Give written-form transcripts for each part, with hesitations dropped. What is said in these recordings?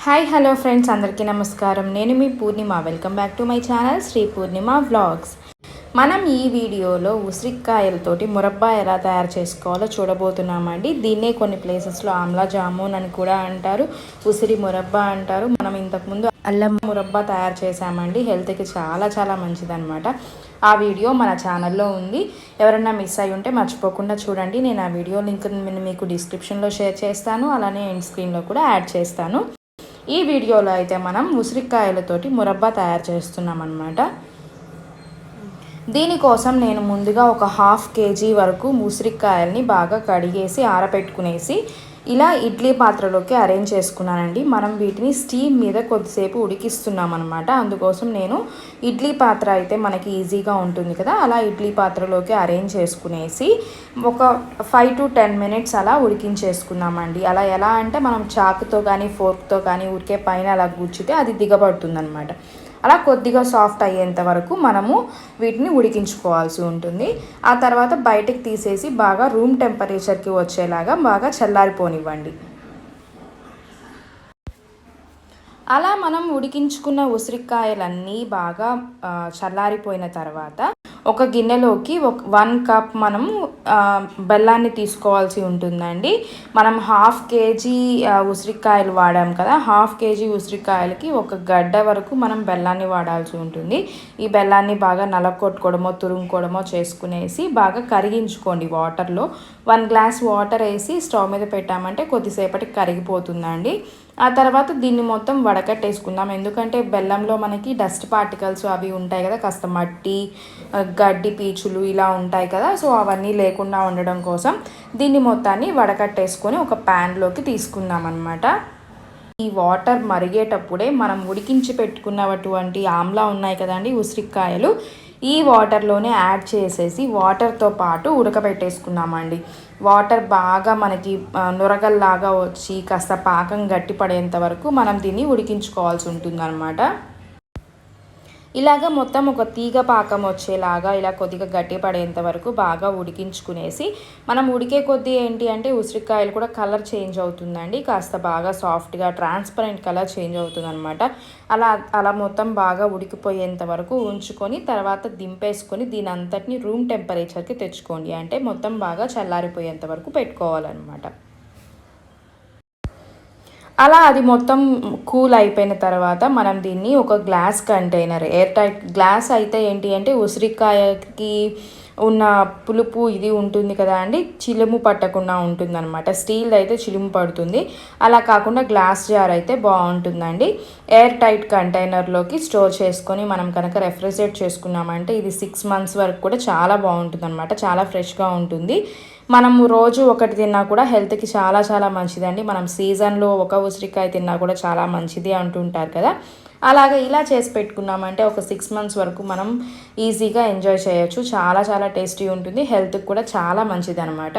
Hi hello friends, అందరికీ నమస్కారం. నేను మీ Purnima. Welcome back to my channel Sri Purnima vlogs. మనం ఈ వీడియోలో ఉసిరికాయలతోటి మురబ్బా ఎలా తయారు చేసుకోవాలో చూడబోతున్నామండి. దీన్నే కొన్ని ప్లేసెస్లో ఆమ్లా జామున్ అని కూడా అంటారు, ఉసిరి మురబ్బా అంటారు. మనం ఇంతకుముందు అల్లం మురబ్బా తయారు చేసామండి. హెల్త్కి చాలా చాలా మంచిదన్నమాట. ఆ వీడియో మన ఛానల్లో ఉంది. ఎవరైనా మిస్ అయి ఉంటే మర్చిపోకుండా చూడండి. నేను ఆ వీడియో లింక్ మీకు డిస్క్రిప్షన్లో షేర్ చేస్తాను, అలానే ఎండ్ స్క్రీన్లో కూడా యాడ్ చేస్తాను. ఈ వీడియోలో అయితే మనం ఉసిరికాయలతోటి మురబ్బా తయారు చేస్తున్నాం అన్నమాట. దీనికోసం నేను ముందుగా ఒక 1/2 kg వరకు ఉసిరికాయల్ని బాగా కడిగేసి ఆరబెట్టుకునేసి ఇలా ఇడ్లీ పాత్రలోకి అరేంజ్ చేసుకున్నానండి. మనం వీటిని స్టీమ్ మీద కొద్దిసేపు ఉడికిస్తున్నాం అనమాట. అందుకోసం నేను ఇడ్లీ పాత్ర అయితే మనకి ఈజీగా ఉంటుంది కదా, అలా ఇడ్లీ పాత్రలోకి అరేంజ్ చేసుకునేసి ఒక 5 to 10 minutes అలా ఉడికించేసుకున్నామండి. అలా ఎలా అంటే మనం చాకుతో కానీ ఫోర్క్తో కానీ ఊరికే పైన అలా గుచ్చితే అది దిగబడుతుంది అనమాట. అలా కొద్దిగా సాఫ్ట్ అయ్యేంత వరకు మనము వీటిని ఉడికించుకోవాల్సి ఉంటుంది. ఆ తర్వాత బయటకు తీసేసి బాగా రూమ్ టెంపరేచర్కి వచ్చేలాగా బాగా చల్లారిపోనివ్వండి. అలా మనం ఉడికించుకున్న ఉసిరికాయలన్నీ బాగా చల్లారిపోయిన తర్వాత ఒక గిన్నెలోకి 1 కప్ మనం బెల్లాన్ని తీసుకోవాల్సి ఉంటుందండి. మనం 1/2 kg ఉసిరికాయలు వాడాం కదా, 1/2 kg ఉసిరికాయలకి 1 గడ్డ వరకు మనం బెల్లాన్ని వాడాల్సి ఉంటుంది. ఈ బెల్లాన్ని బాగా నలగొట్టుకోవడమో తురుముకోవడమో చేసుకునేసి బాగా కరిగించుకోండి వాటర్లో. 1 గ్లాస్ వాటర్ వేసి స్టవ్ మీద పెట్టామంటే కొద్దిసేపటికి కరిగిపోతుందండి. ఆ తర్వాత దీన్ని మొత్తం వడకట్టేసుకుందాం. ఎందుకంటే బెల్లంలో మనకి డస్ట్ పార్టికల్స్ అవి ఉంటాయి కదా, కాస్త మట్టి గడ్డి పీచులు ఇలా ఉంటాయి కదా, సో అవన్నీ లేకుండా ఉండడం కోసం దీన్ని మొత్తాన్ని వడకట్టేసుకొని ఒక ప్యాన్లోకి తీసుకుందాం అన్నమాట. ఈ వాటర్ మరిగేటప్పుడే మనం ఉడికించి పెట్టుకున్నటువంటి ఆమ్లా ఉన్నాయి కదండి ఉసిరికాయలు, ఈ వాటర్లోనే యాడ్ చేసేసి వాటర్తో పాటు ఉడకబెట్టేసుకున్నామండి. వాటర్ బాగా మనకి నురగల్లాగా వచ్చి కాస్త పాకం గట్టిపడేంత వరకు మనం దీన్ని ఉడికించుకోవాల్సి ఉంటుందన్నమాట. ఇలాగ మొత్తం ఒక తీగ పాకం వచ్చేలాగా ఇలా కొద్దిగా గట్టి పడేంత వరకు బాగా ఉడికించుకునేసి మనం ఉడికే కొద్దీ ఏంటి అంటే ఉసిరికాయలు కూడా కలర్ చేంజ్ అవుతుందండి. కాస్త బాగా సాఫ్ట్గా ట్రాన్స్పరెంట్ కలర్ చేంజ్ అవుతుంది అనమాట. అలా మొత్తం బాగా ఉడికిపోయేంత వరకు ఉంచుకొని తర్వాత దింపేసుకొని దీని అంతటిని రూమ్ టెంపరేచర్కి తెచ్చుకోండి. అంటే మొత్తం బాగా చల్లారిపోయేంత వరకు పెట్టుకోవాలన్నమాట. అలా అది మొత్తం కూల్ అయిపోయిన తర్వాత మనం దీన్ని ఒక glass container, air tight glass అయితే ఏంటి అంటే ఉసిరికాయకి ఉన్న పులుపు ఇది ఉంటుంది కదా అండి, చిలుము పట్టకుండా ఉంటుందన్నమాట. స్టీల్ అయితే చిలుము పడుతుంది, అలా కాకుండా గ్లాస్ జార్ అయితే బాగుంటుందండి. ఎయిర్ టైట్ కంటైనర్లోకి స్టోర్ చేసుకొని మనం కనుక రెఫ్రిజిరేట్ చేసుకున్నామంటే ఇది 6 months వరకు కూడా చాలా బాగుంటుంది అనమాట. చాలా ఫ్రెష్గా ఉంటుంది. మనము రోజు ఒకటి తిన్నా కూడా హెల్త్కి చాలా చాలా మంచిదండి. మనం సీజన్లో ఒక ఉసిరికాయ తిన్నా కూడా చాలా మంచిది అంటుంటారు కదా, అలాగే ఇలా చేసి పెట్టుకున్నామంటే ఒక 6 months వరకు మనం ఈజీగా ఎంజాయ్ చేయొచ్చు. చాలా చాలా టేస్టీ ఉంటుంది, హెల్త్కి కూడా చాలా మంచిది అనమాట.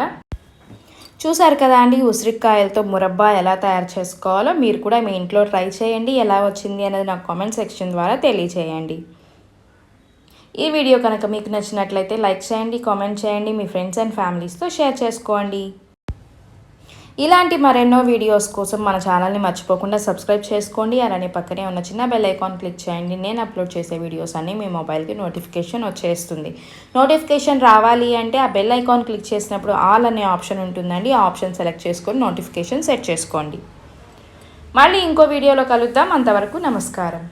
చూసారు కదా అండి ఉసిరికాయలతో మురబ్బా ఎలా తయారు చేసుకోవాలో. మీరు కూడా మీ ఇంట్లో ట్రై చేయండి. ఎలా వచ్చింది అనేది నాకు కామెంట్ సెక్షన్ ద్వారా తెలియచేయండి. ఈ వీడియో కనుక మీకు నచ్చినట్లయితే లైక్ చేయండి, కామెంట్ చేయండి, మీ ఫ్రెండ్స్ అండ్ ఫ్యామిలీస్తో షేర్ చేసుకోండి. ఇలాంటి మరెన్నో వీడియోస్ కోసం మన ఛానల్ని మర్చిపోకుండా సబ్స్క్రైబ్ చేసుకోండి. అలానే పక్కనే ఉన్న చిన్న బెల్ ఐకాన్ క్లిక్ చేయండి. నేను అప్లోడ్ చేసే వీడియోస్ అన్నీ మీ మొబైల్కి నోటిఫికేషన్ వచ్చేస్తుంది. నోటిఫికేషన్ రావాలి అంటే ఆ బెల్ ఐకాన్ క్లిక్ చేసినప్పుడు ఆల్ అనే ఆప్షన్ ఉంటుందండి. ఆ ఆప్షన్ సెలెక్ట్ చేసుకొని నోటిఫికేషన్ సెట్ చేసుకోండి. మళ్ళీ ఇంకో వీడియోలో కలుద్దాం. అంతవరకు నమస్కారం.